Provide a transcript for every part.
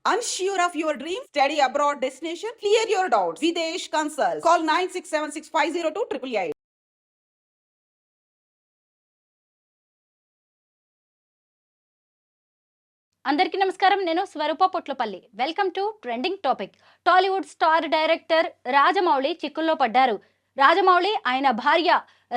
Unsure of your dream? Study abroad destination? Clear your doubts. Videsh Consult. Call 9676502888. అందరికీ నమస్కారం. నేను Swaroopa Potlapalli. Welcome to trending topic. Tollywood star director Rajamouli చిక్కుల్లో పడ్డారు. రాజమౌళి ఆయన భార్య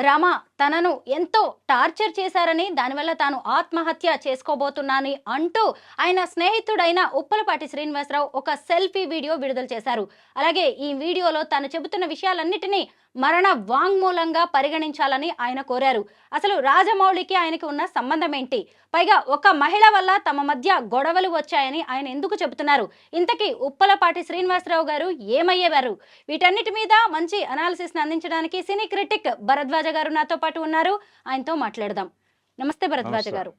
రమ తనను ఎంతో టార్చర్ చేశారని, దానివల్ల తాను ఆత్మహత్య చేసుకోబోతున్నానని అంటూ ఆయన స్నేహితుడైన ఉప్పలపాటి శ్రీనివాసరావు ఒక సెల్ఫీ వీడియో విడుదల చేశారు. అలాగే ఈ వీడియోలో తను చెబుతున్న విషయాలన్నిటినీ మరణ వాంగ్మూలంగా పరిగణించాలని ఆయన కోరారు. అసలు రాజమౌళికి ఆయనకి ఉన్న సంబంధం ఏంటి? పైగా ఒక మహిళ వల్ల తమ మధ్య గొడవలు వచ్చాయని ఆయన ఎందుకు చెబుతున్నారు? ఇంతకీ ఉప్పలపాటి శ్రీనివాసరావు గారు ఏమయ్యేవారు? వీటన్నిటి మీద మంచి అనాలిసిస్ అందించడానికి సినీ క్రిటిక్ భరద్వాజ గారు నాతో పాటు ఉన్నారు. ఆయనతో మాట్లాడదాం. నమస్తే భరద్వాజ గారు.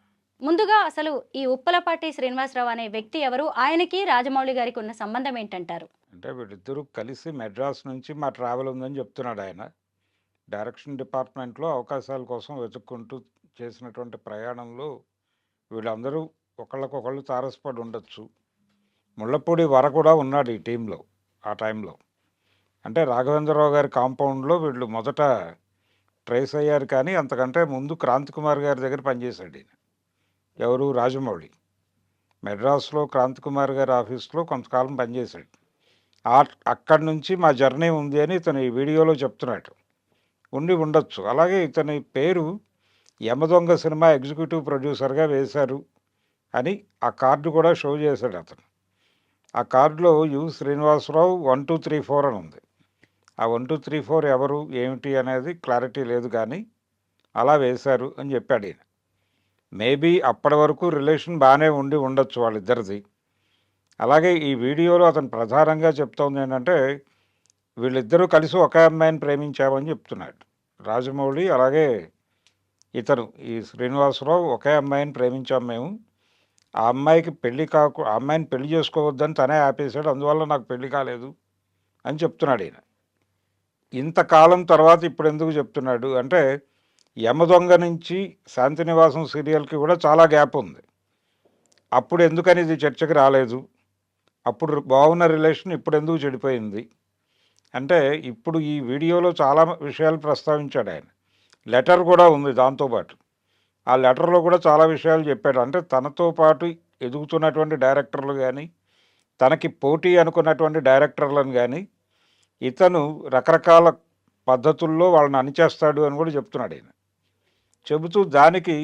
ముందుగా అసలు ఈ ఉప్పలపాటి శ్రీనివాసరావు అనే వ్యక్తి ఎవరు? ఆయనకి రాజమౌళి గారికి ఉన్న సంబంధం ఏంటంటారు? అంటే వీళ్ళిద్దరూ కలిసి మెడ్రాస్ నుంచి మా ట్రావెల్ ఉందని చెప్తున్నాడు ఆయన. డైరెక్షన్ డిపార్ట్మెంట్లో అవకాశాల కోసం వెతుక్కుంటూ చేసినటువంటి ప్రయాణంలో వీళ్ళందరూ ఒకళ్ళకొకళ్ళు తారసపడి ఉండొచ్చు. ముళ్ళపూడి వర కూడా ఉన్నాడు ఈ టీంలో ఆ టైంలో. అంటే రాఘవేంద్రరావు గారి కాంపౌండ్లో వీళ్ళు మొదట ట్రేస్ అయ్యారు, కానీ అంతకంటే ముందు క్రాంతి కుమార్ గారి దగ్గర పనిచేశాడు ఈయన. ఎవరు? రాజమౌళి. మెడ్రాస్లో క్రాంతి కుమార్ గారి ఆఫీస్లో కొంతకాలం పనిచేశాడు. అక్కడి నుంచి మా జర్నీ ఉంది అని ఇతను ఈ వీడియోలో చెప్తున్నాడు. ఉండి ఉండొచ్చు. అలాగే ఇతని పేరు యమదొంగ సినిమా ఎగ్జిక్యూటివ్ ప్రొడ్యూసర్గా వేశారు అని ఆ కార్డు కూడా షో చేశాడు అతను. ఆ కార్డులో యు శ్రీనివాసరావు 1 2 3 4 అని ఉంది. ఆ 1 2 3 4 ఎవరు ఏమిటి అనేది క్లారిటీ లేదు, కానీ అలా వేశారు అని చెప్పాడు ఈయన. మేబీ అప్పటి వరకు రిలేషన్ బాగానే ఉండి ఉండొచ్చు వాళ్ళిద్దరిది. అలాగే ఈ వీడియోలో అతను ప్రధానంగా చెప్తోంది ఏంటంటే, వీళ్ళిద్దరూ కలిసి ఒకే అమ్మాయిని ప్రేమించామని చెప్తున్నాడు రాజమౌళి. అలాగే ఇతను ఈ శ్రీనివాసరావు ఒకే అమ్మాయిని ప్రేమించాం మేము. ఆ అమ్మాయికి ఆ అమ్మాయిని పెళ్లి చేసుకోవద్దని తనే ఆపేశాడు, అందువల్ల నాకు పెళ్లి కాలేదు అని చెప్తున్నాడు ఈయన. ఇంతకాలం తర్వాత ఇప్పుడు ఎందుకు చెప్తున్నాడు అంటే, యమదొంగ నుంచి శాంతినివాసం సీరియల్కి కూడా చాలా గ్యాప్ ఉంది. అప్పుడు ఎందుకని ఇది చర్చకి రాలేదు? అప్పుడు బాగున్న రిలేషన్ ఇప్పుడు ఎందుకు చెడిపోయింది అంటే, ఇప్పుడు ఈ వీడియోలో చాలా విషయాలు ప్రస్తావించాడు ఆయన. లెటర్ కూడా ఉంది దాంతోపాటు. ఆ లెటర్లో కూడా చాలా విషయాలు చెప్పాడు. అంటే తనతో పాటు ఎదుగుతున్నటువంటి డైరెక్టర్లు కానీ, తనకి పోటీ అనుకున్నటువంటి డైరెక్టర్లను కానీ ఇతను రకరకాల పద్ధతుల్లో వాళ్ళని అణిచేస్తాడు అని కూడా చెప్తున్నాడు ఆయన. చెబుతూ దానికి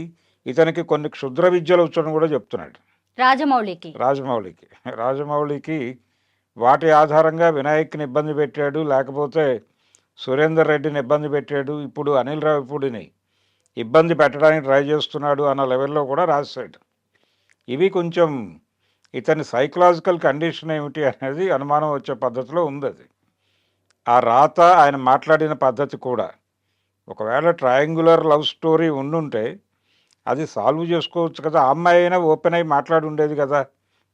ఇతనికి కొన్ని క్షుద్ర విద్యలు వచ్చని కూడా చెప్తున్నాడు రాజమౌళికి వాటి ఆధారంగా వినాయక్ని ఇబ్బంది పెట్టాడు, లేకపోతే సురేందర్ రెడ్డిని ఇబ్బంది పెట్టాడు, ఇప్పుడు అనిల్ రావిపూడిని ఇబ్బంది పెట్టడానికి ట్రై చేస్తున్నాడు అన్న లెవెల్లో కూడా రాశాడు. ఇవి కొంచెం ఇతని సైకలాజికల్ కండిషన్ ఏమిటి అనేది అనుమానం వచ్చే పద్ధతిలో ఉంది అది. ఆ రాత, ఆయన మాట్లాడిన పద్ధతి కూడా. ఒకవేళ ట్రయాంగులర్ లవ్ స్టోరీ ఉండుంటే అది సాల్వ్ చేసుకోవచ్చు కదా. ఆ అమ్మాయి అయినా ఓపెన్ అయి మాట్లాడి ఉండేది కదా.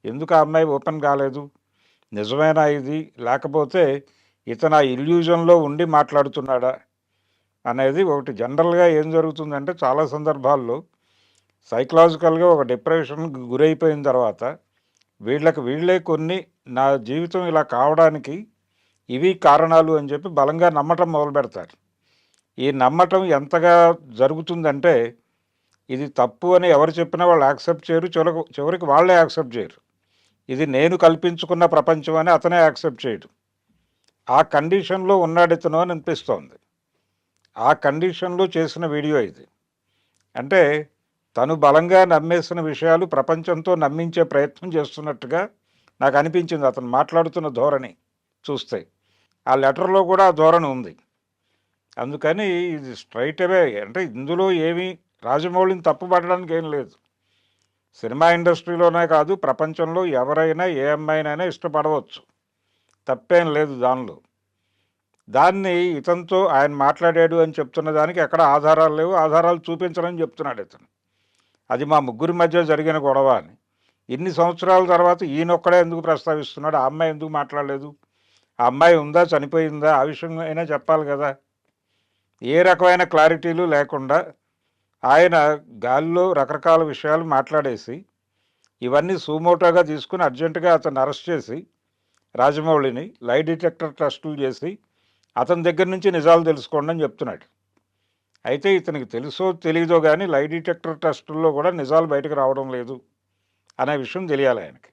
ఎందుకు ఆ అమ్మాయి ఓపెన్ కాలేదు? నిజమేనా ఇది, లేకపోతే ఇతను ఆ ఇల్యూజన్లో ఉండి మాట్లాడుతున్నాడా అనేది ఒకటి. జనరల్గా ఏం జరుగుతుందంటే, చాలా సందర్భాల్లో సైకలాజికల్గా ఒక డిప్రెషన్కి గురైపోయిన తర్వాత వీళ్ళే కొన్ని నా జీవితం ఇలా కావడానికి ఇవి కారణాలు అని చెప్పి బలంగా నమ్మటం మొదలు పెడతారు. ఈ నమ్మటం ఎంతగా జరుగుతుందంటే, ఇది తప్పు అని ఎవరు చెప్పినా వాళ్ళు యాక్సెప్ట్ చేయరు, చివరికి వాళ్ళే యాక్సెప్ట్ చేయరు. ఇది నేను కల్పించుకున్న ప్రపంచం అని అతనే యాక్సెప్ట్ చేయడు. ఆ కండిషన్లో ఉన్నాడు ఇతను అని అనిపిస్తోంది. ఆ కండిషన్లో చేసిన వీడియో ఇది. అంటే తను బలంగా నమ్మేసిన విషయాలు ప్రపంచంతో నమ్మించే ప్రయత్నం చేస్తున్నట్టుగా నాకు అనిపించింది అతను మాట్లాడుతున్న ధోరణి చూస్తే. ఆ లెటర్లో కూడా ఆ ధోరణి ఉంది. అందుకని ఇది స్ట్రైట్ అవే అంటే ఇందులో ఏమీ రాజమౌళిని తప్పుపడడానికి ఏం లేదు. సినిమా ఇండస్ట్రీలోనే కాదు, ప్రపంచంలో ఎవరైనా ఏ అమ్మాయినైనా ఇష్టపడవచ్చు, తప్పేం లేదు దానిలో. దాన్ని ఇతనితో ఆయన మాట్లాడాడు అని చెప్తున్న దానికి ఎక్కడ ఆధారాలు లేవు, ఆధారాలు చూపించరని చెప్తున్నాడు ఇతను. అది మా ముగ్గురి మధ్య జరిగిన గొడవ అని. ఇన్ని సంవత్సరాల తర్వాత ఈయనొక్కడే ఎందుకు ప్రస్తావిస్తున్నాడు? ఆ అమ్మాయి ఎందుకు మాట్లాడలేదు? ఆ అమ్మాయి ఉందా, చనిపోయిందా, ఆ విషయం అయినా చెప్పాలి కదా. ఏ రకమైన క్లారిటీలు లేకుండా ఆయన గాలిలో రకరకాల విషయాలు మాట్లాడేసి ఇవన్నీ సుమోటోగా తీసుకుని అర్జెంటుగా అతన్ని అరెస్ట్ చేసి రాజమౌళిని లై డిటెక్టర్ టెస్టులు చేసి అతని దగ్గర నుంచి నిజాలు తెలుసుకోండి అని చెప్తున్నాడు. అయితే ఇతనికి తెలుసో తెలీదో కానీ లై డిటెక్టర్ టెస్టుల్లో కూడా నిజాలు బయటకు రావడం లేదు అనే విషయం తెలియాలి ఆయనకి.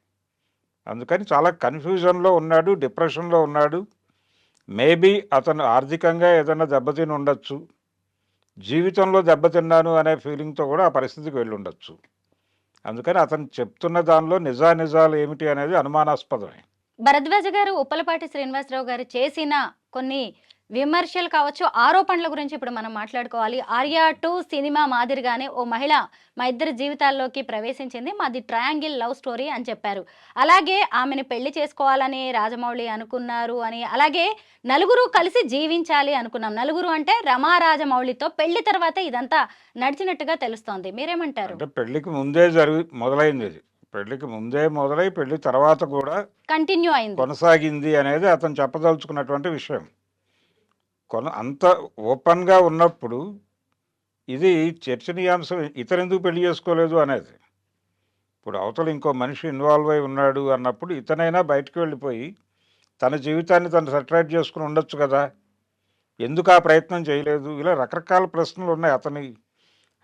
అందుకని చాలా కన్ఫ్యూజన్లో ఉన్నాడు, డిప్రెషన్లో ఉన్నాడు. మేబీ అతను ఆర్థికంగా ఏదైనా దెబ్బతిని ఉండొచ్చు, జీవితంలో దెబ్బతిన్నాను అనే ఫీలింగ్తో కూడా ఆ పరిస్థితికి వెళ్ళి ఉండొచ్చు. అందుకని అతను చెప్తున్న దానిలో నిజాలు ఏమిటి అనేది అనుమానాస్పదమే. భరద్వాజ గారు ఉప్పలపాటి శ్రీనివాసరావు గారు చేసిన కొన్ని విమర్శలు కావచ్చు, ఆరోపణల గురించి ఇప్పుడు మనం మాట్లాడుకోవాలి. ఆర్యా 2 సినిమా మాదిరిగానే ఓ మహిళ మా ఇద్దరి జీవితాల్లోకి ప్రవేశించింది, మాది ట్రయాంగిల్ లవ్ స్టోరీ అని చెప్పారు. అలాగే ఆమెను పెళ్లి చేసుకోవాలని రాజమౌళి అనుకున్నారు అని, అలాగే నలుగురు కలిసి జీవించాలి అనుకున్నాం. నలుగురు అంటే రమా రాజమౌళితో పెళ్లి తర్వాత ఇదంతా నడిచినట్టుగా తెలుస్తోంది. మీరేమంటారు? అంటే పెళ్లికి ముందే మొదలైంది ఇది. పెళ్లికి ముందే మొదలై పెళ్లి తర్వాత కూడా కంటిన్యూ అయింది. కొనసాగింది అనేది అతను చెప్పదలుచుకున్నటువంటి విషయం. అంత ఓపెన్గా ఉన్నప్పుడు ఇది చర్చనీయాంశం. ఇతనెందుకు పెళ్లి చేసుకోలేదు అనేది. ఇప్పుడు అవతల ఇంకో మనిషి ఇన్వాల్వ్ అయి ఉన్నాడు అన్నప్పుడు ఇతనైనా బయటకు వెళ్ళిపోయి తన జీవితాన్ని తను సెటరేట్ చేసుకుని ఉండొచ్చు కదా, ఎందుకు ఆ ప్రయత్నం చేయలేదు? ఇలా రకరకాల ప్రశ్నలు ఉన్నాయి అతని.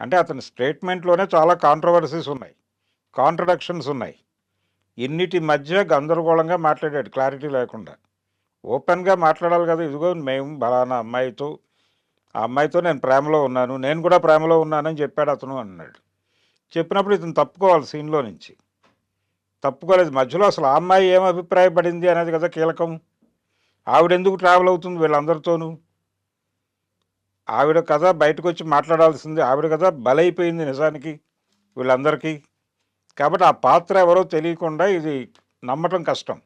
అంటే అతని స్టేట్మెంట్లోనే చాలా కాంట్రవర్సీస్ ఉన్నాయి, కాంట్రడక్షన్స్ ఉన్నాయి. ఇన్నిటి మధ్య గందరగోళంగా మాట్లాడాడు, క్లారిటీ లేకుండా. ఓపెన్గా మాట్లాడాలి కదా, ఇదిగో మేము బలానా అమ్మాయితో, ఆ అమ్మాయితో నేను ప్రేమలో ఉన్నాను, నేను కూడా ప్రేమలో ఉన్నానని చెప్పాడు అతను అన్నాడు. చెప్పినప్పుడు ఇతను తప్పుకోవాలి సీన్లో నుంచి. తప్పుకోలేదు. మధ్యలో అసలు ఆ అమ్మాయి ఏం అభిప్రాయపడింది అనేది కదా కీలకం. ఆవిడెందుకు ట్రావెల్ అవుతుంది వీళ్ళందరితోనూ? ఆవిడ కదా బయటకు వచ్చి మాట్లాడాల్సింది, ఆవిడ కదా బలైపోయింది నిజానికి వీళ్ళందరికీ. కాబట్టి ఆ పాత్ర ఎవరో తెలియకుండా ఇది నమ్మటం కష్టం.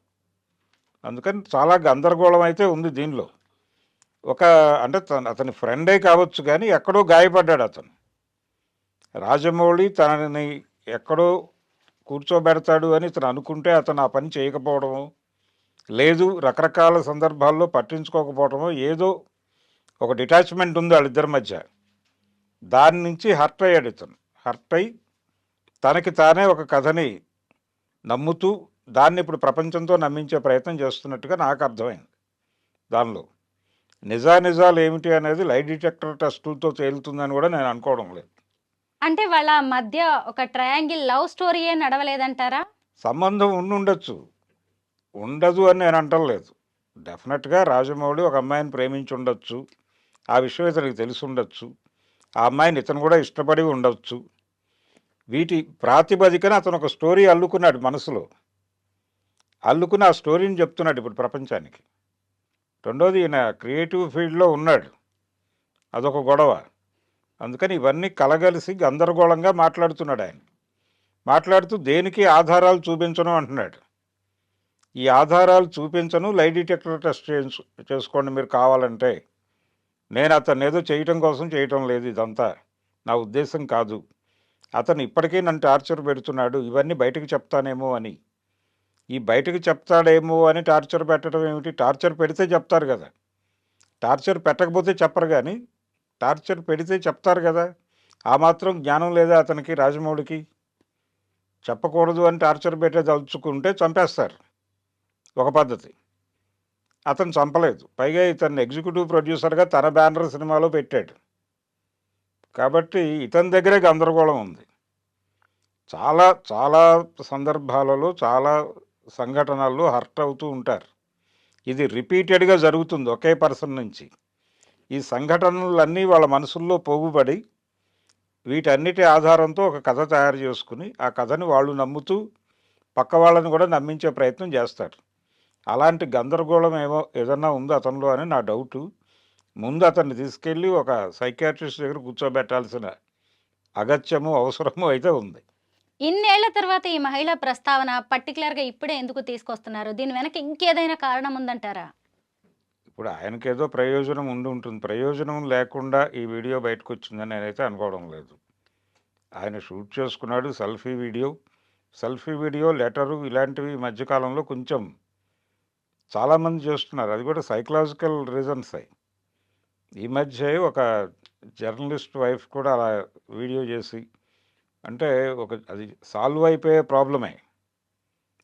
అందుకని చాలా గందరగోళం అయితే ఉంది దీనిలో. అంటే అతని ఫ్రెండే కావచ్చు కానీ ఎక్కడో గాయపడ్డాడు అతను. రాజమౌళి తనని ఎక్కడో కూర్చోబెడతాడు అని ఇతను అనుకుంటే అతను ఆ పని చేయకపోవడము, లేదు రకరకాల సందర్భాల్లో పట్టించుకోకపోవడము, ఏదో ఒక డిటాచ్మెంట్ ఉంది వాళ్ళిద్దరి మధ్య. దాని నుంచి హర్ట్ అయ్యాడు ఇతను. హర్ట్ అయి తనకి తానే ఒక కథని నమ్ముతూ దాన్ని ఇప్పుడు ప్రపంచంతో నమ్మించే ప్రయత్నం చేస్తున్నట్టుగా నాకు అర్థమైంది. దానిలో నిజాలు ఏమిటి అనేది లై డిటెక్టర్ టెస్టులతో తేలుతుందని కూడా నేను అనుకోవడం లేదు. అంటే వాళ్ళ మధ్య ఒక ట్రయాంగిల్ లవ్ స్టోరీయే నడవలేదంటారా? సంబంధం ఉండొచ్చు, ఉండదు అని నేను అంటలేదు. డెఫినెట్గా రాజమౌళి ఒక అమ్మాయిని ప్రేమించి ఉండొచ్చు, ఆ విషయం ఇతనికి తెలిసి ఉండొచ్చు, ఆ అమ్మాయిని ఇతను కూడా ఇష్టపడి ఉండొచ్చు. వీటి ప్రాతిపదికన అతను ఒక స్టోరీ అల్లుకున్నాడు మనసులో. అల్లుకుని ఆ స్టోరీని చెప్తున్నాడు ఇప్పుడు ప్రపంచానికి. రెండోది ఈయన క్రియేటివ్ ఫీల్డ్లో ఉన్నాడు, అదొక గొడవ. అందుకని ఇవన్నీ కలగలిసి గందరగోళంగా మాట్లాడుతున్నాడు ఆయన. మాట్లాడుతూ దేనికి ఆధారాలు చూపించను అంటున్నాడు. ఈ ఆధారాలు చూపించను, లై డిటెక్టర్ టెస్ట్ చేసుకోండి మీరు కావాలంటే. నేను అతన్ని ఏదో చేయటం కోసం చేయటం లేదు, ఇదంతా నా ఉద్దేశం కాదు. అతను ఇప్పటికీ నన్ను టార్చర్ పెడుతున్నాడు, ఇవన్నీ బయటకు చెప్తానేమో అని. ఈ బయటకు చెప్తాడేమో అని టార్చర్ పెట్టడం ఏమిటి? టార్చర్ పెడితే చెప్తారు కదా, టార్చర్ పెట్టకపోతే చెప్పరు. కానీ టార్చర్ పెడితే చెప్తారు కదా. ఆ మాత్రం జ్ఞానం లేదా అతనికి, రాజమౌళికి? చెప్పకూడదు అని టార్చర్ పెట్టే తలుచుకుంటే చంపేస్తారు, ఒక పద్ధతి. అతను చంపలేదు, పైగా ఇతను ఎగ్జిక్యూటివ్ ప్రొడ్యూసర్గా తన బ్యానర్ సినిమాలో పెట్టాడు. కాబట్టి ఇతని దగ్గరే గందరగోళం ఉంది. చాలా చాలా సందర్భాలలో చాలా సంఘటనల్లో హర్ట్ అవుతూ ఉంటారు. ఇది రిపీటెడ్గా జరుగుతుంది ఒకే పర్సన్ నుంచి. ఈ సంఘటనలన్నీ వాళ్ళ మనసుల్లో పోగుపడి వీటన్నిటి ఆధారంతో ఒక కథ తయారు చేసుకుని ఆ కథని వాళ్ళు నమ్ముతూ పక్క వాళ్ళని కూడా నమ్మించే ప్రయత్నం చేస్తారు. అలాంటి గందరగోళం ఏదన్నా ఉందో అతనిలో అని నా డౌటు. ముందు అతన్ని తీసుకెళ్ళి ఒక సైకియాట్రిస్ట్ దగ్గర కూర్చోబెట్టాల్సిన అగత్యము అవసరము అయితే ఉంది. ఇన్నేళ్ల తర్వాత ఈ మహిళా ప్రస్తావన పర్టికులర్గా ఇప్పుడే ఎందుకు తీసుకొస్తున్నారు? దీని వెనక ఇంకేదైనా కారణం ఉందంటారా? ఇప్పుడు ఆయనకేదో ప్రయోజనం ఉంటుంది. ప్రయోజనం లేకుండా ఈ వీడియో బయటకు వచ్చిందని నేనైతే అనుకోవడం లేదు. ఆయన షూట్ చేసుకున్నాడు సెల్ఫీ వీడియో లెటరు ఇలాంటివి ఈ మధ్యకాలంలో కొంచెం చాలామంది చేస్తున్నారు. అది కూడా సైకలాజికల్ రీజన్స్ అయి. ఈ మధ్య ఒక జర్నలిస్ట్ వైఫ్ కూడా అలా వీడియో చేసి అంటే అది సాల్వ్ అయిపోయే ప్రాబ్లమే.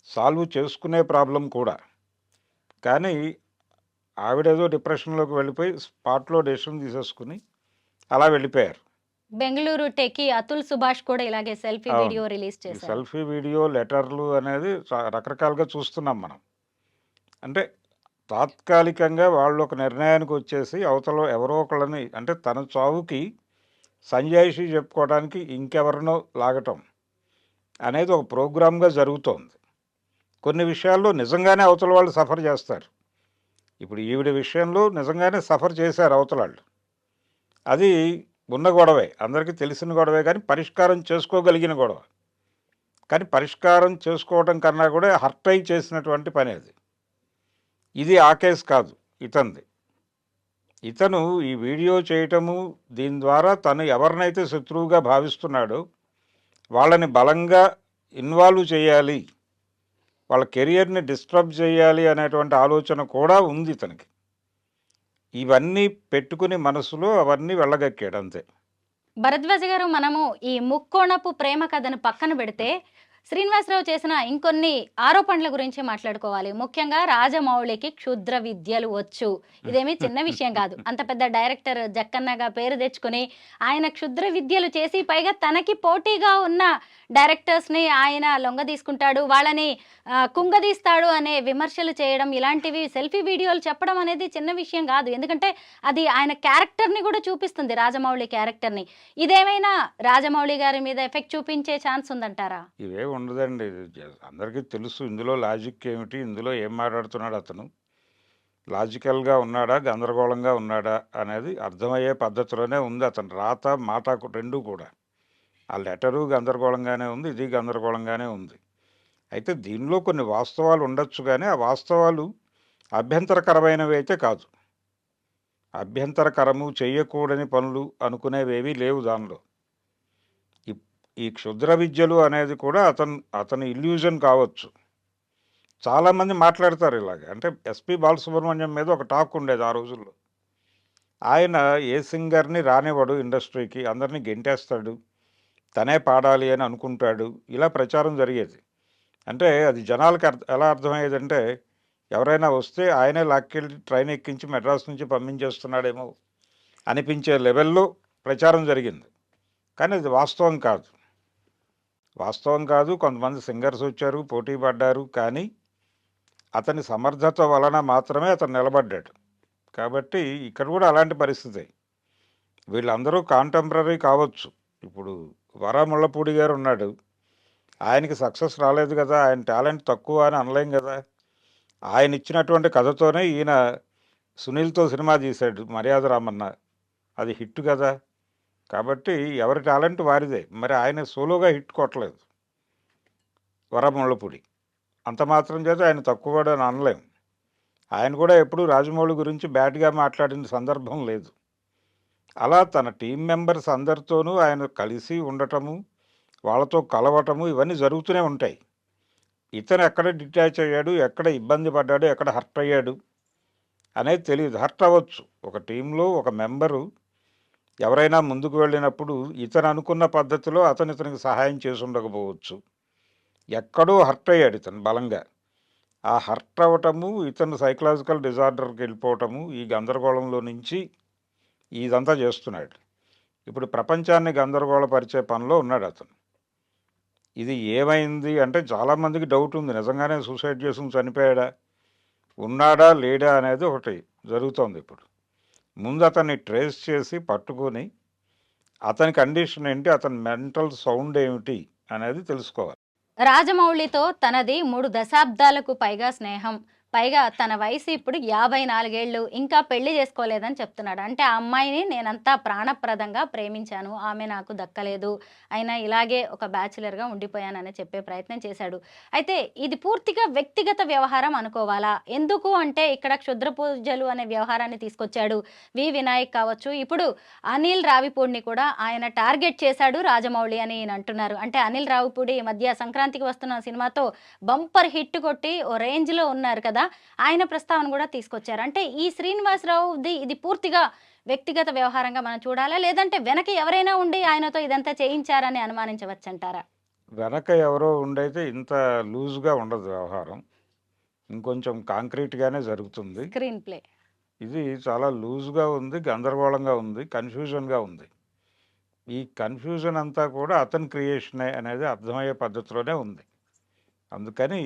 సాల్వ్ చేసుకునే ప్రాబ్లం కూడా. కానీ ఆవిడేదో డిప్రెషన్‌లోకి వెళ్ళిపోయి స్పాట్‌లో డెసిషన్ తీసేసుకొని అలా వెళ్ళిపోయారు. బెంగుళూరు టెకీ అతుల్ సుభాష్ కూడా ఇలాగే సెల్ఫీ అవును. వీడియో రిలీజ్ ఈ చేశారు. సెల్ఫీ వీడియో, లెటర్లు అనేది రకరకాలుగా చూస్తున్నాం మనం. అంటే తాత్కాలికంగా వాళ్ళు ఒక నిర్ణయానికి వచ్చేసి అవతల ఎవరో ఒకళ్ళని అంటే తన చావుకి సంజాయిషీ చెప్పుకోవడానికి ఇంకెవరినో లాగటం అనేది ఒక ప్రోగ్రామ్‌గా జరుగుతోంది. కొన్ని విషయాల్లో నిజంగానే అవతల వాళ్ళు సఫర్ చేస్తారు. ఇప్పుడు ఈవిడ విషయంలో నిజంగానే సఫర్ చేశారు అవతలాళ్ళు. అది ఉన్న గొడవే. అందరికీ తెలిసిన గొడవే కానీ పరిష్కారం చేసుకోగలిగిన గొడవ. కానీ పరిష్కారం చేసుకోవడం కన్నా కూడా హర్ట్ అయ్యి చేసినటువంటి పని అది. ఇది ఆ కేసు కాదు ఇతనిది. ఇతను ఈ వీడియో చేయటము, దీని ద్వారా తను ఎవరినైతే శత్రువుగా భావిస్తున్నాడో వాళ్ళని బలంగా ఇన్వాల్వ్ చేయాలి, వాళ్ళ కెరియర్‌ని డిస్టర్బ్ చేయాలి అనేటువంటి ఆలోచన కూడా ఉంది ఇతనికి. ఇవన్నీ పెట్టుకుని మనసులో అవన్నీ వెళ్ళగక్కాడు అంతే. భరద్వాజ గారు, మనము ఈ ముక్కోణపు ప్రేమ కథను పక్కన పెడితే శ్రీనివాసరావు చేసిన ఇంకొన్ని ఆరోపణల గురించి మాట్లాడుకోవాలి. ముఖ్యంగా రాజమౌళికి క్షుద్ర విద్యలు వచ్చు. ఇదేమీ చిన్న విషయం కాదు. అంత పెద్ద డైరెక్టర్ జక్కన్నగా పేరు తెచ్చుకొని ఆయన క్షుద్ర విద్యలు చేసి పైగా తనకి పోటీగా ఉన్న డైరెక్టర్స్ని ఆయన లొంగ తీసుకుంటాడు, వాళ్ళని కుంగదీస్తాడు అనే విమర్శలు చేయడం, ఇలాంటివి సెల్ఫీ వీడియోలు చెప్పడం అనేది చిన్న విషయం కాదు. ఎందుకంటే అది ఆయన క్యారెక్టర్ని కూడా చూపిస్తుంది, రాజమౌళి క్యారెక్టర్ని. ఇదేమైనా రాజమౌళి గారి మీద ఎఫెక్ట్ చూపించే ఛాన్స్ ఉందంటారా? ఇవే ఉండదండి. అందరికీ తెలుసు ఇందులో లాజిక్ ఏమిటి, ఇందులో ఏం మాట్లాడుతున్నాడు అతను. లాజికల్‌గా ఉన్నాడా, గందరగోళంగా ఉన్నాడా అనేది అర్థమయ్యే పద్ధతిలోనే ఉంది అతని రాత, మాట రెండూ కూడా. ఆ లెటరు గందరగోళంగానే ఉంది, ఇది గందరగోళంగానే ఉంది. అయితే దీనిలో కొన్ని వాస్తవాలు ఉండొచ్చు కానీ ఆ వాస్తవాలు అభ్యంతరకరమైనవి అయితే కాదు. అభ్యంతరకరము, చెయ్యకూడని పనులు అనుకునేవేవీ లేవు దానిలో. ఈ క్షుద్ర విద్యలు అనేది కూడా అతని ఇల్యూజన్ కావచ్చు. చాలామంది మాట్లాడతారు ఇలాగ. అంటే ఎస్పి బాలసుబ్రహ్మణ్యం మీద ఒక టాక్ ఉండేది ఆ రోజుల్లో. ఆయన ఏ సింగర్‌ని రానివ్వడు ఇండస్ట్రీకి, అందరిని గెంటేస్తాడు, తనే పాడాలి అని అనుకుంటాడు. ఇలా ప్రచారం జరిగేది. అంటే అది జనాలకి ఎలా అర్థమయ్యేదంటే ఎవరైనా వస్తే ఆయనే లాక్కెళ్ళి ట్రైన్ ఎక్కించి మెడ్రాస్ నుంచి పంపించేస్తున్నాడేమో అనిపించే లెవెల్‌లో ప్రచారం జరిగింది. కానీ అది వాస్తవం కాదు. వాస్తవం కాదు. కొంతమంది సింగర్స్ వచ్చారు, పోటీ పడ్డారు. కానీ అతని సమర్థత వలన మాత్రమే అతను నిలబడ్డాడు. కాబట్టి ఇక్కడ కూడా అలాంటి పరిస్థితే. వీళ్ళందరూ కాంటెంపరరీ కావచ్చు. ఇప్పుడు వర ముళ్ళపూడి గారు ఉన్నాడు. ఆయనకి సక్సెస్ రాలేదు కదా, ఆయన టాలెంట్ తక్కువ అని అనలేం కదా. ఆయన ఇచ్చినటువంటి కథతోనే ఈయన సునీల్తో సినిమా తీశాడు 'మర్యాద రామన్న'. అది హిట్ కదా. కాబట్టి ఎవరి టాలెంట్ వారిదే. మరి ఆయన సోలోగా హిట్ కొట్టలేదు వర ముళ్ళపూడి. అంత మాత్రం చేత ఆయన తక్కువవాడు అని అనలేం. ఆయన కూడా ఎప్పుడూ రాజమౌళి గురించి బ్యాడ్‌గా మాట్లాడిన సందర్భం లేదు. అలా తన టీం మెంబర్స్ అందరితోనూ ఆయన కలిసి ఉండటము, వాళ్ళతో కలవటము ఇవన్నీ జరుగుతూనే ఉంటాయి. ఇతను ఎక్కడ డిటాచ్ అయ్యాడు, ఎక్కడ ఇబ్బంది పడ్డాడు, ఎక్కడ హర్ట్ అయ్యాడు అనేది తెలీదు. హర్ట్ అవ్వచ్చు. ఒక టీంలో ఒక మెంబరు ఎవరైనా ముందుకు వెళ్ళినప్పుడు ఇతను అనుకున్న పద్ధతిలో ఇతనికి సహాయం చేసి ఉండకపోవచ్చు. ఎక్కడో హర్ట్ అయ్యాడు ఇతను బలంగా. ఆ హర్ట్ అవ్వటము, ఇతను సైకలాజికల్ డిజార్డర్‌కి వెళ్ళిపోవటము, ఈ గందరగోళంలో నుంచి ఇదంతా చేస్తున్నాడు. ఇప్పుడు ప్రపంచాన్ని గందరగోళపరిచే పనిలో ఉన్నాడు అతను. ఇది ఏమైంది అంటే చాలామందికి డౌట్ ఉంది. నిజంగానే సూసైడ్ చేసుకుని చనిపోయాడా, ఉన్నాడా, లేడా అనేది ఒకటి జరుగుతోంది ఇప్పుడు. ముందు అతన్ని ట్రేస్ చేసి పట్టుకొని అతని కండిషన్ ఏంటి, అతని మెంటల్ సౌండ్ ఏమిటి అనేది తెలుసుకోవాలి. రాజమౌళితో తనది 3 దశాబ్దాలకు పైగా స్నేహం, పైగా తన వయసు ఇప్పుడు 54 ఏళ్ళు, ఇంకా పెళ్లి చేసుకోలేదని చెప్తున్నాడు. అంటే ఆ అమ్మాయిని నేనంతా ప్రాణప్రదంగా ప్రేమించాను, ఆమె నాకు దక్కలేదు, అయినా ఇలాగే ఒక బ్యాచులర్గా ఉండిపోయానని చెప్పే ప్రయత్నం చేశాడు. అయితే ఇది పూర్తిగా వ్యక్తిగత వ్యవహారం అనుకోవాలా? ఎందుకు అంటే ఇక్కడ క్షుద్ర పూజలు అనే వ్యవహారాన్ని తీసుకొచ్చాడు. వినాయక్ కావచ్చు, ఇప్పుడు అనిల్ రావిపూడిని కూడా ఆయన టార్గెట్ చేశాడు రాజమౌళి అని ఈయన అంటున్నారు. అంటే అనిల్ రావిపూడి ఈ మధ్య సంక్రాంతికి వస్తున్న సినిమాతో బంపర్ హిట్ కొట్టి ఓ రేంజ్లో ఉన్నారు కదా. ఆయన ప్రస్తావన కూడా తీసుకొచ్చారు. అంటే ఈ శ్రీనివాసరావుది ఇది పూర్తిగా వ్యక్తిగత వ్యవహారంగా మనం చూడాలా? లేదంటే వెనక ఎవరైనా ఉండి ఆయనతో ఇదంతా చేయించారని అనుమానించవచ్చంటారా? వెనక ఎవరో ఉండైతే ఇంత లూజ్‌గా ఉండదు వ్యవహారం. ఇంకొంచెం కాంక్రీట్‌గానే జరుగుతుంది. Screen play. ఇది చాలా లూజ్‌గా ఉంది, గందరగోళంగా ఉంది, కన్‌ఫ్యూజన్‌గా ఉంది. ఈ కన్‌ఫ్యూజన్ అంతా కూడా అతని క్రియేషనే అనేది అర్థమయ్యే పద్ధతిలోనే ఉంది. అందుకని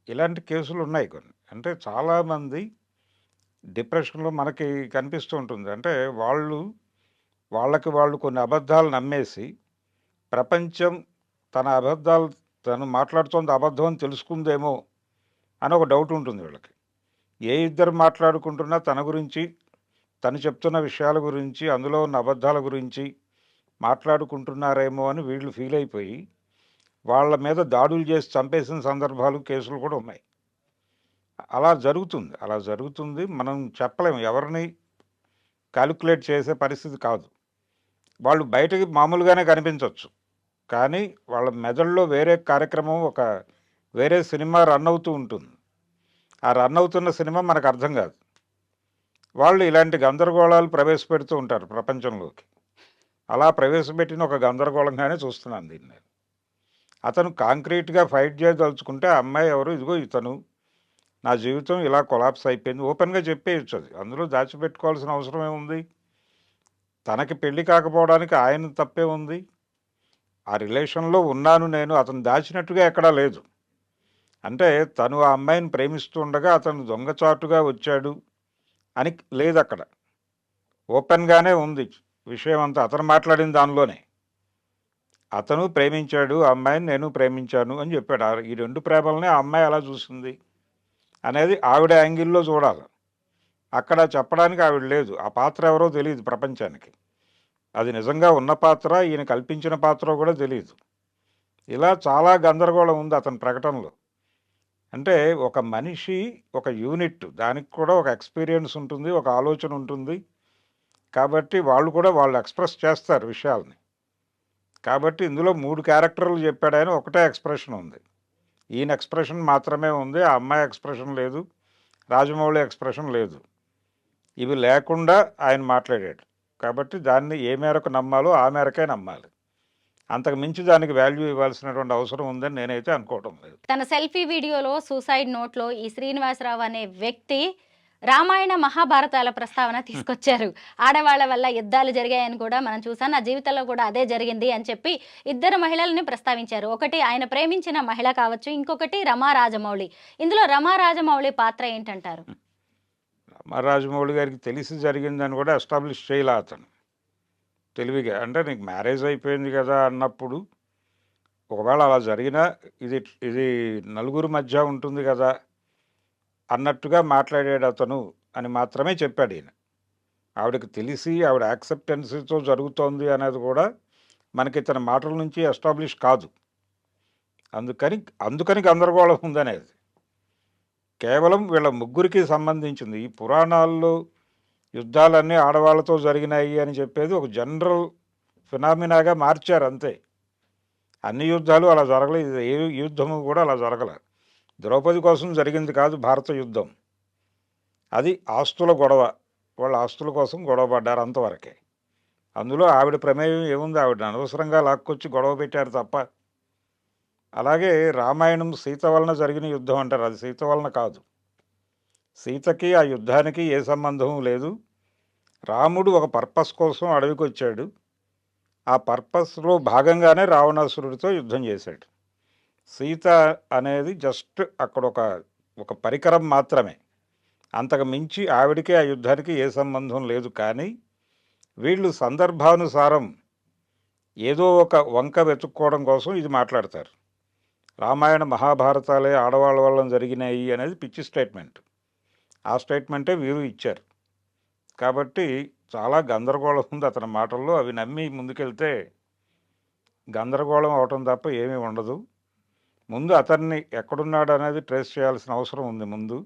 ఇలాంటి కేసులున్నాయి కొన్ని. అంటే చాలామంది డిప్రెషన్‌లో మనకి కనిపిస్తూ ఉంటుంది. అంటే వాళ్ళకి వాళ్ళు కొన్ని అబద్ధాలు నమ్మేసి, ప్రపంచం తన అబద్ధాలు తను మాట్లాడుతోంది అబద్ధం అని తెలుసుకుందేమో అని ఒక డౌట్ ఉంటుంది వీళ్ళకి. ఏ ఇద్దరు మాట్లాడుకుంటున్నా తన గురించి, తను చెప్తున్న విషయాల గురించి, అందులో ఉన్న అబద్ధాల గురించి మాట్లాడుకుంటున్నారేమో అని వీళ్ళు ఫీల్ అయిపోయి, వాళ్ళ మీద దాడులు చేసి చంపేసిన సందర్భాలు, కేసులు కూడా ఉన్నాయి. అలా జరుగుతుంది. మనం చెప్పలేము. ఎవరిని కాలిక్యులేట్ చేసే పరిస్థితి కాదు. వాళ్ళు బయటకి మామూలుగానే కనిపించొచ్చు. కానీ వాళ్ళ మెదడులో వేరే కార్యక్రమం, వేరే సినిమా రన్ అవుతూ ఉంటుంది. ఆ రన్ అవుతున్న సినిమా మనకు అర్థం కాదు. వాళ్ళు ఇలాంటి గందరగోళాలు ప్రవేశపెడుతూ ఉంటారు ప్రపంచంలోకి. అలా ప్రవేశపెట్టిన ఒక గందరగోళంగానే చూస్తున్నాను దీన్ని నేను. అతను కాంక్రీట్‌గా ఫైట్ చేయదలుచుకుంటే ఆ అమ్మాయి ఎవరు, ఇదిగో ఇతను, నా జీవితం ఇలా కొలాప్స్ అయిపోయింది, ఓపెన్‌గా చెప్పేయొచ్చు అది. అందులో దాచిపెట్టుకోవాల్సిన అవసరం ఏముంది? తనకి పెళ్లి కాకపోవడానికి ఆయన తప్పే ఉంది? ఆ రిలేషన్‌లో ఉన్నాను నేను, అతను దాచినట్టుగా ఎక్కడా లేదు. అంటే తను ఆ అమ్మాయిని ప్రేమిస్తూ ఉండగా అతను దొంగచాటుగా వచ్చాడు అని లేదక్కడ. ఓపెన్‌గానే ఉంది విషయం అంతా. అతను మాట్లాడిన దానిలోనే. అతను ప్రేమించాడు ఆ అమ్మాయిని, నేను ప్రేమించాను అని చెప్పాడు. ఈ 2 ప్రేమలని ఆ అమ్మాయి ఎలా చూసింది అనేది ఆవిడ యాంగిల్‌లో చూడాలి. అక్కడ చెప్పడానికి ఆవిడ లేదు. ఆ పాత్ర ఎవరో తెలీదు ప్రపంచానికి. అది నిజంగా ఉన్న పాత్ర, ఈయన కల్పించిన పాత్రో కూడా తెలీదు. ఇలా చాలా గందరగోళం ఉంది అతని ప్రకటనలో. అంటే ఒక మనిషి ఒక యూనిట్, దానికి కూడా ఒక ఎక్స్‌పీరియన్స్ ఉంటుంది, ఒక ఆలోచన ఉంటుంది. కాబట్టి వాళ్ళు ఎక్స్‌ప్రెస్ చేస్తారు విషయాల్ని. కాబట్టి ఇందులో 3 క్యారెక్టర్లు చెప్పాడాయన, ఒకటే ఎక్స్‌ప్రెషన్ ఉంది. ఈయన ఎక్స్‌ప్రెషన్ మాత్రమే ఉంది. ఆ అమ్మాయి ఎక్స్‌ప్రెషన్ లేదు. రాజమౌళి ఎక్స్‌ప్రెషన్ లేదు. ఇవి లేకుండా ఆయన మాట్లాడాడు. కాబట్టి దాన్ని ఏ మేరకు నమ్మాలో ఆ మేరకే నమ్మాలి. అంతకు మించి దానికి వాల్యూ ఇవ్వాల్సినటువంటి అవసరం ఉందని నేనైతే అనుకోవడం లేదు. తన సెల్ఫీ వీడియోలో సూసైడ్ నోట్లో ఈ శ్రీనివాసరావు అనే వ్యక్తి రామాయణ మహాభారతాల ప్రస్తావన తీసుకొచ్చారు. ఆడవాళ్ల వల్ల యుద్ధాలు జరిగాయని కూడా మనం చూసాం. నా జీవితంలో కూడా అదే జరిగింది అని చెప్పి ఇద్దరు మహిళల్ని ప్రస్తావించారు. ఒకటి ఆయన ప్రేమించిన మహిళ కావచ్చు, ఇంకొకటి రమా రాజమౌళి. ఇందులో రమా రాజమౌళి పాత్ర ఏంటంటారు? రాజమౌళి గారికి తెలిసి జరిగిందని కూడా ఎస్టాబ్లిష్ చేయలే అతను తెలివిగా. అంటే నీకు మ్యారేజ్ అయిపోయింది కదా అన్నప్పుడు, ఒకవేళ అలా జరిగినా ఇది నలుగురు మధ్య ఉంటుంది కదా అన్నట్టుగా మాట్లాడాడు అతను అని మాత్రమే చెప్పాడు ఈయన. ఆవిడకి తెలిసి ఆవిడ యాక్సెప్టెన్సీతో జరుగుతోంది అనేది కూడా మనకి ఇతని మాటల నుంచి ఎస్టాబ్లిష్ కాదు. అందుకని గందరగోళం ఉందనేది కేవలం వీళ్ళ ముగ్గురికి సంబంధించింది. ఈ పురాణాల్లో యుద్ధాలన్నీ ఆడవాళ్ళతో జరిగినాయి అని చెప్పేది ఒక జనరల్ ఫినామినాగా మార్చారు అంతే. అన్ని యుద్ధాలు అలా జరగలేదు. ఏ యుద్ధము కూడా అలా జరగలేదు. ద్రౌపది కోసం జరిగింది కాదు భారత యుద్ధం. అది ఆస్తుల గొడవ. వాళ్ళ ఆస్తుల కోసం గొడవ పడ్డారు అంతవరకే. అందులో ఆవిడ ప్రమేయం ఏముంది? ఆవిడని అనవసరంగా లాక్కొచ్చి గొడవ పెట్టారు తప్ప. అలాగే రామాయణం సీత వలన జరిగిన యుద్ధం అంటారు. అది సీత వలన కాదు. సీతకి ఆ యుద్ధానికి ఏ సంబంధం లేదు. రాముడు ఒక పర్పస్ కోసం అడవికి వచ్చాడు. ఆ పర్పస్లో భాగంగానే రావణాసురుడితో యుద్ధం చేశాడు. సీత అనేది జస్ట్ అక్కడ ఒక పరికరం మాత్రమే. అంతకు మించి ఆవిడికి ఆ యుద్ధానికి ఏ సంబంధం లేదు. కానీ వీళ్ళు సందర్భానుసారం ఏదో ఒక వంక వెతుక్కోవడం కోసం ఇది మాట్లాడతారు. రామాయణ మహాభారతాలే ఆడవాళ్ళ వల్ల జరిగినాయి అనేది పిచ్చి స్టేట్మెంట్. ఆ స్టేట్మెంటే వీరు ఇచ్చారు. కాబట్టి చాలా గందరగోళం ఉంది అతని మాటల్లో. అవి నమ్మి ముందుకెళ్తే గందరగోళం అవటం తప్ప ఏమీ ఉండదు. ముందు అతన్ని ఎక్కడున్నాడు అనేది ట్రేస్ చేయాల్సిన అవసరం ఉంది. ముందు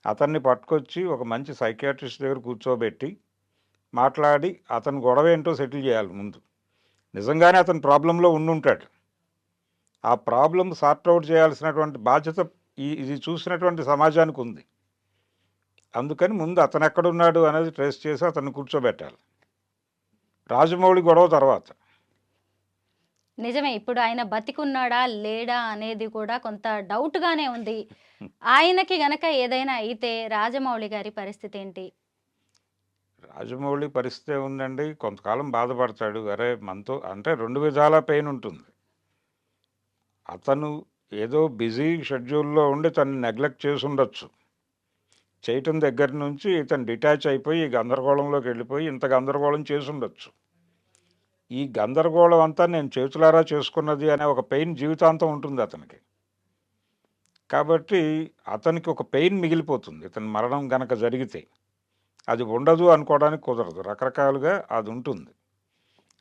అతన్ని పట్టుకొచ్చి ఒక మంచి సైకియాట్రిస్ట్ దగ్గర కూర్చోబెట్టి మాట్లాడి అతని గొడవ ఏంటో సెటిల్ చేయాలి ముందు. నిజంగానే అతను ప్రాబ్లంలో ఉండుంటాడు. ఆ ప్రాబ్లం సార్ట్ అవుట్ చేయాల్సినటువంటి బాధ్యత ఇది చూసినటువంటి సమాజానికి ఉంది. అందుకని ముందు అతను ఎక్కడున్నాడు అనేది ట్రేస్ చేసి అతన్ని కూర్చోబెట్టాలి. రాజమౌళి గొడవ తర్వాత. నిజమే. ఇప్పుడు ఆయన బతికున్నాడా లేడా అనేది కూడా కొంత డౌట్గానే ఉంది. ఆయనకి గనక ఏదైనా అయితే రాజమౌళి గారి పరిస్థితి ఏంటి? రాజమౌళి పరిస్థితి ఏముందండి, కొంతకాలం బాధపడతాడు. అరే మనతో అంటే 2 విధాల పెయిన్ ఉంటుంది. అతను ఏదో బిజీ షెడ్యూల్లో ఉండి తనని నెగ్లెక్ట్ చేసి ఉండొచ్చు. చేయటం దగ్గర నుంచి ఇతను డిటాచ్ అయిపోయి ఈ గందరగోళంలోకి వెళ్ళిపోయి ఇంత గందరగోళం చేసి ఉండొచ్చు. ఈ గందరగోళం అంతా నేను చేతులారా చేసుకున్నది అనే ఒక పెయిన్ జీవితాంతం ఉంటుంది అతనికి. కాబట్టి అతనికి ఒక పెయిన్ మిగిలిపోతుంది ఇతని మరణం గనక జరిగితే. అది ఉండదు అనుకోవడానికి కుదరదు. రకరకాలుగా అది ఉంటుంది.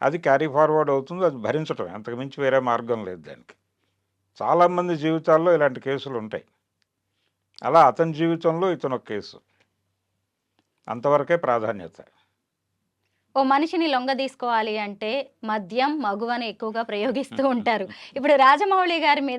అది క్యారీ ఫార్వర్డ్ అవుతుంది. అది భరించటం, అంతకు మించి వేరే మార్గం లేదు దానికి. చాలామంది జీవితాల్లో ఇలాంటి కేసులు ఉంటాయి. అలా అతని జీవితంలో ఇతను ఒక కేసు. అంతవరకే ప్రాధాన్యత. ఓ మనిషిని లొంగదీసుకోవాలి అంటే మద్యం, మగువని ఎక్కువగా ప్రయోగిస్తూ ఉంటారు. ఇప్పుడు రాజమౌళి గారి మీద